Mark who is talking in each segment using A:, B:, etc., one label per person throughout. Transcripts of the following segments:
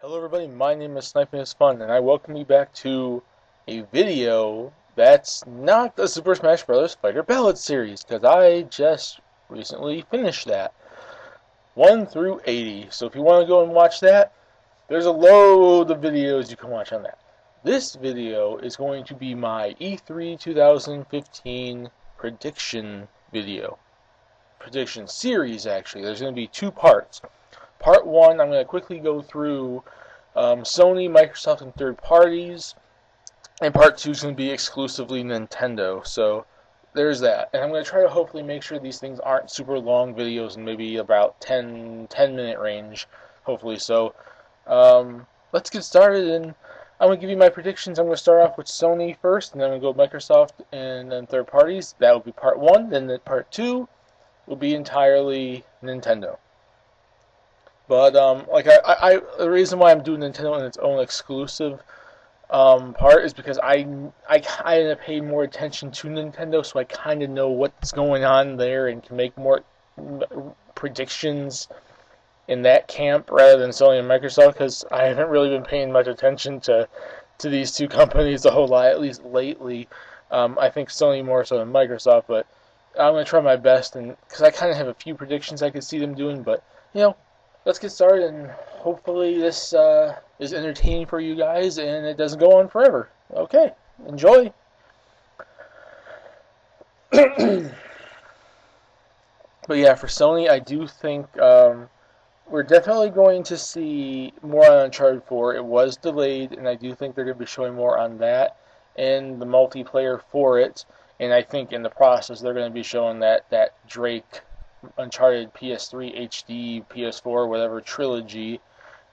A: Hello everybody, my name is Sniping is Fun, and I welcome you back to a video that's not the Super Smash Bros. Fighter Ballad series, because I just recently finished that. 1 through 80, so if you want to go and watch that, there's a load of videos you can watch on that. This video is going to be my E3 2015 prediction video. Prediction series, actually. There's going to be two parts. Part 1, I'm going to quickly go through Sony, Microsoft, and third parties. And part 2 is going to be exclusively Nintendo. So there's that. And I'm going to try to hopefully make sure these things aren't super long videos and maybe about 10-minute range. Hopefully. So let's get started. And I'm going to give you my predictions. I'm going to start off with Sony first. And then I'm going to go Microsoft and then third parties. That will be part 1. Then the part 2 will be entirely Nintendo. But the reason why I'm doing Nintendo in its own exclusive part is because I kind of pay more attention to Nintendo, so I kind of know what's going on there and can make more predictions in that camp rather than Sony and Microsoft, because I haven't really been paying much attention to these two companies a whole lot, at least lately. I think Sony more so than Microsoft, but I'm going to try my best, and because I kind of have a few predictions I could see them doing, but let's get started, and hopefully this is entertaining for you guys and it doesn't go on forever. Okay, enjoy. But yeah, for Sony, I do think we're definitely going to see more on Uncharted 4. It was delayed, and I do think they're going to be showing more on that and the multiplayer for it. And I think in the process, they're going to be showing that Drake Uncharted PS3, HD, PS4, whatever trilogy.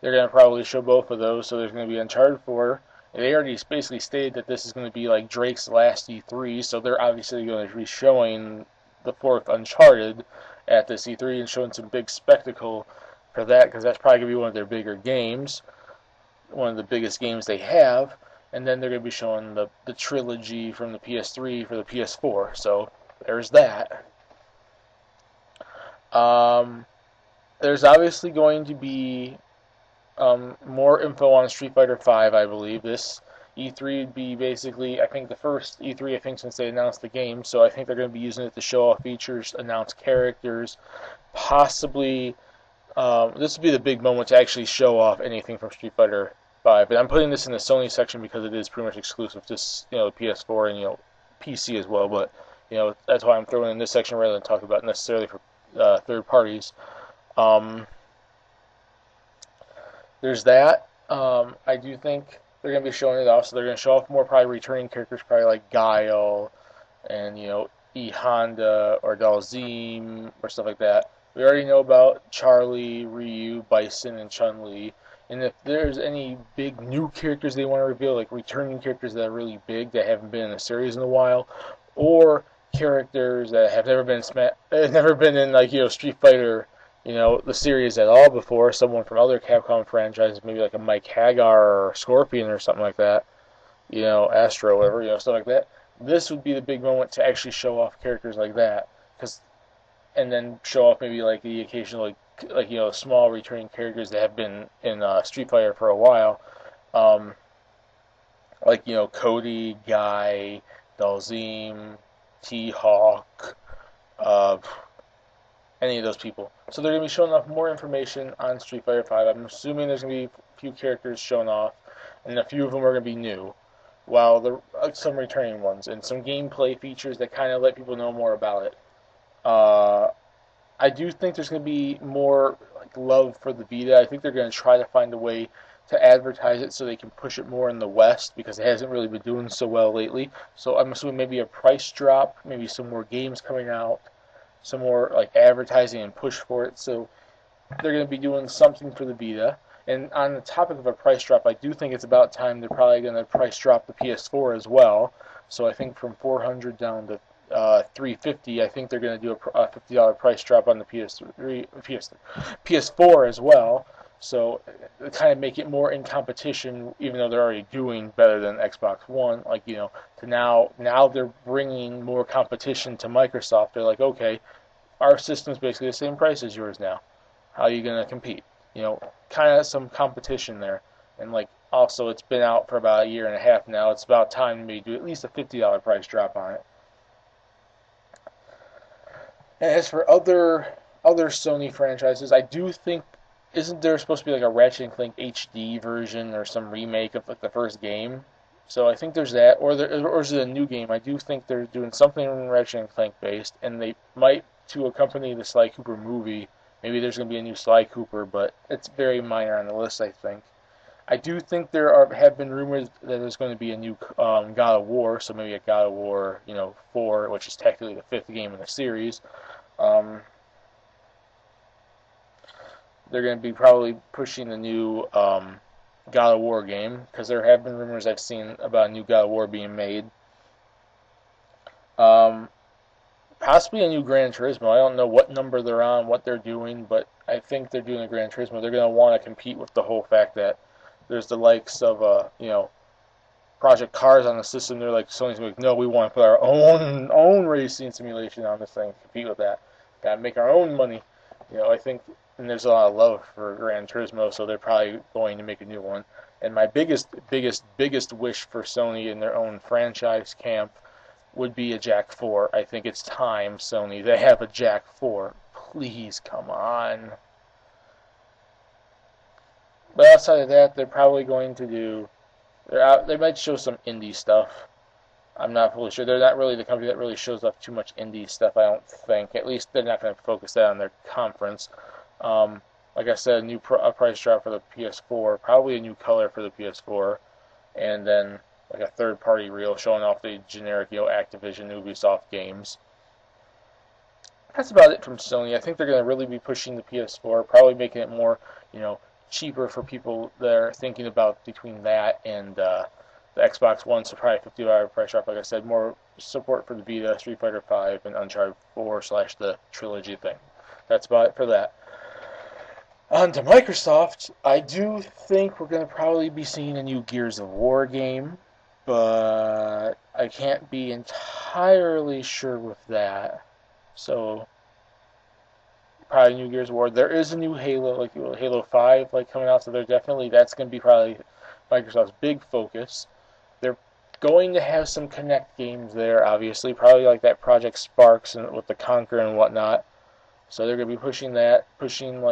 A: They're going to probably show both of those. So there's going to be Uncharted 4. And they already basically stated that this is going to be like Drake's last E3. So they're obviously going to be showing the fourth Uncharted at this E3 and showing some big spectacle for that, because that's probably going to be one of their bigger games. One of the biggest games they have. And then they're going to be showing the trilogy from the PS3 for the PS4. So there's that. There's obviously going to be more info on Street Fighter V, I believe. This E3 would be basically, I think, the first E3, I think, since they announced the game. So I think they're going to be using it to show off features, announce characters, possibly. This would be the big moment to actually show off anything from Street Fighter V. But I'm putting this in the Sony section because it is pretty much exclusive to the PS4 and PC as well. But that's why I'm throwing it in this section rather than talk about it necessarily for third parties. There's that. I do think they're going to be showing it off, so they're going to show off more probably returning characters, probably like Guile and E Honda or Dalzim or stuff like that. We already know about Charlie, Ryu, Bison, and Chun-Li. And if there's any big new characters they want to reveal, like returning characters that are really big that haven't been in a series in a while, or characters that have never been in like Street Fighter, the series at all before, someone from other Capcom franchises, maybe like a Mike Hagar or Scorpion or something like that, Astro, whatever, stuff like that. This would be the big moment to actually show off characters like that, and then show off maybe like the occasional small returning characters that have been in Street Fighter for a while, like Cody, Guy, Dalzim, T-Hawk, any of those people. So they're going to be showing off more information on Street Fighter V. I'm assuming there's going to be a few characters shown off, and a few of them are going to be new, while some returning ones, and some gameplay features that kind of let people know more about it. I do think there's going to be more love for the Vita. I think they're going to try to find a way to advertise it so they can push it more in the West, because it hasn't really been doing so well lately. So I'm assuming maybe a price drop, maybe some more games coming out, some more advertising and push for it. So they're going to be doing something for the Vita. And on the topic of a price drop, I do think it's about time they're probably going to price drop the PS4 as well. So I think from $400 down to $350. I think they're going to do a $50 price drop on the PS4 as well. So kind of make it more in competition, even though they're already doing better than Xbox One. To now they're bringing more competition to Microsoft. They're like, okay, our system's basically the same price as yours now. How are you going to compete? kind of some competition there. And like also, it's been out for about a year and a half now. It's about time to do at least a $50 price drop on it. And as for other Sony franchises, I do think isn't there supposed to be like a Ratchet and Clank HD version or some remake of like the first game? So I think there's that, or is it a new game? I do think they're doing something Ratchet and Clank based, and they might to accompany the Sly Cooper movie. Maybe there's going to be a new Sly Cooper, but it's very minor on the list, I think. I do think have been rumors that there's going to be a new God of War, so maybe a God of War, 4, which is technically the fifth game in the series. Um, they're going to be probably pushing the new God of War game because there have been rumors I've seen about a new God of War being made. Um, Possibly a new Gran Turismo. I don't know what number they're on, what they're doing, but I think they're doing a Gran Turismo. They're going to want to compete with the whole fact that there's the likes of Project Cars on the system. They're like Sony's like, no, we want to put our own racing simulation on this thing, compete with that. Got to make our own money. I think, and there's a lot of love for Gran Turismo, so they're probably going to make a new one. And my biggest wish for Sony in their own franchise camp would be a Jack 4. I think it's time, Sony, they have a Jack 4. Please, come on. But outside of that, they're probably going to do. They might show some indie stuff. I'm not fully sure. They're not really the company that really shows off too much indie stuff, I don't think. At least they're not going to focus that on their conference. Like I said, a price drop for the PS4, probably a new color for the PS4, and then like a third-party reel showing off the generic, Activision, Ubisoft games. That's about it from Sony. I think they're going to really be pushing the PS4, probably making it more, cheaper for people that are thinking about between that and the Xbox One. So probably $50 price drop. Like I said, more support for the Vita, Street Fighter V, and Uncharted 4 / the trilogy thing. That's about it for that. On to Microsoft, I do think we're going to probably be seeing a new Gears of War game, but I can't be entirely sure with that. So, probably new Gears of War. There is a new Halo, like Halo 5, coming out, so that's going to be probably Microsoft's big focus. They're going to have some Kinect games there, obviously, probably like that Project Sparks and with the Conquer and whatnot. So they're going to be pushing that, pushing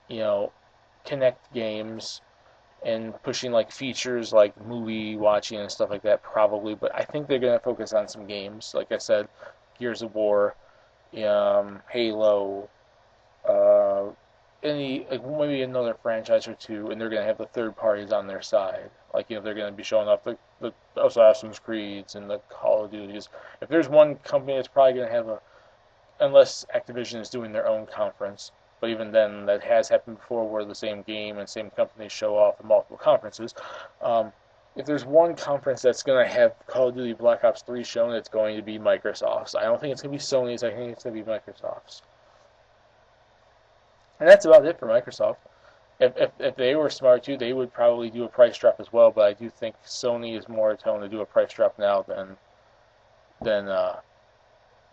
A: Kinect games, and pushing features like movie watching and stuff like that probably. But I think they're going to focus on some games, like I said, Gears of War, Halo, maybe another franchise or two, and they're going to have the third parties on their side. They're going to be showing off the Assassin's Creeds and the Call of Duties. If there's one company that's probably going to have unless Activision is doing their own conference, but even then, that has happened before where the same game and same company show off in multiple conferences. If there's one conference that's going to have Call of Duty Black Ops 3 shown, it's going to be Microsoft's. I don't think it's going to be Sony's. I think it's going to be Microsoft's. And that's about it for Microsoft. If they were smart too, they would probably do a price drop as well. But I do think Sony is more attuned to do a price drop now than the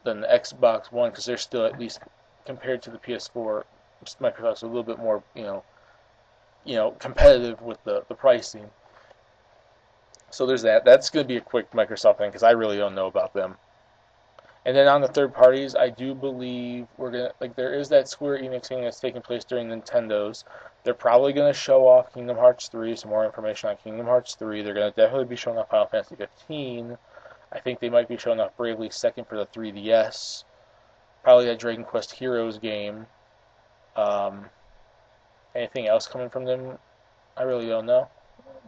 A: Xbox One, because they're still, at least compared to the PS4, Microsoft's a little bit more competitive with the pricing. So there's that. That's going to be a quick Microsoft thing because I really don't know about them. And then on the third parties, I do believe we're gonna there is that Square Enix thing that's taking place during Nintendo's. They're probably gonna show off Kingdom Hearts 3, some more information on Kingdom Hearts 3. They're gonna definitely be showing off Final Fantasy 15. I think they might be showing off Bravely Second for the 3DS. Probably that Dragon Quest Heroes game. Anything else coming from them? I really don't know.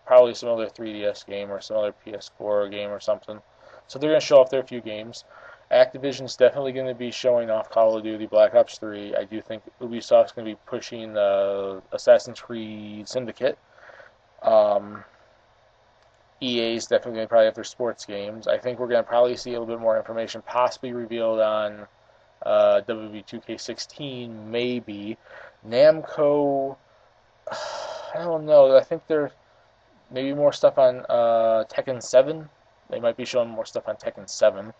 A: Probably some other 3DS game or some other PS4 game or something. So they're gonna show off their few games. Activision's definitely going to be showing off Call of Duty Black Ops 3. I do think Ubisoft's going to be pushing Assassin's Creed Syndicate. EA's definitely going to probably have their sports games. I think we're going to probably see a little bit more information possibly revealed on WWE 2K16, maybe. Namco, I don't know. I think there's maybe more stuff on Tekken 7. They might be showing more stuff on Tekken 7.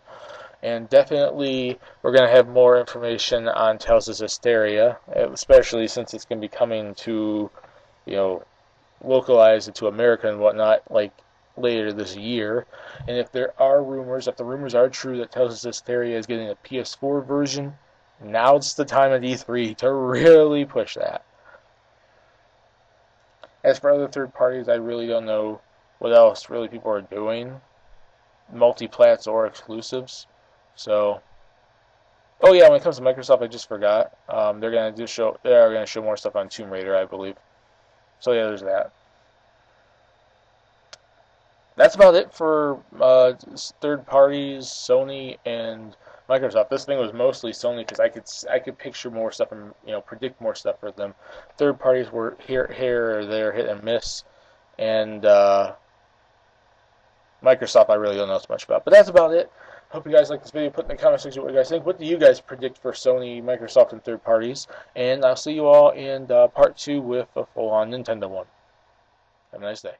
A: And definitely, we're going to have more information on Tales of Hysteria, especially since it's going to be coming to, you know, localized into America and whatnot, like later this year. And if there are rumors, if the rumors are true that Tales of Hysteria is getting a PS4 version, now's the time at E3 to really push that. As for other third parties, I really don't know what else really people are doing, multi-plats or exclusives. So, oh yeah, when it comes to Microsoft, I just forgot. They are gonna show more stuff on Tomb Raider, I believe. So yeah, there's that. That's about it for third parties, Sony and Microsoft. This thing was mostly Sony because I could picture more stuff and predict more stuff for them. Third parties were here or there, hit and miss, and Microsoft I really don't know so much about. But that's about it. Hope you guys like this video. Put in the comment section what you guys think. What do you guys predict for Sony, Microsoft, and third parties? And I'll see you all in part 2 with a full-on Nintendo one. Have a nice day.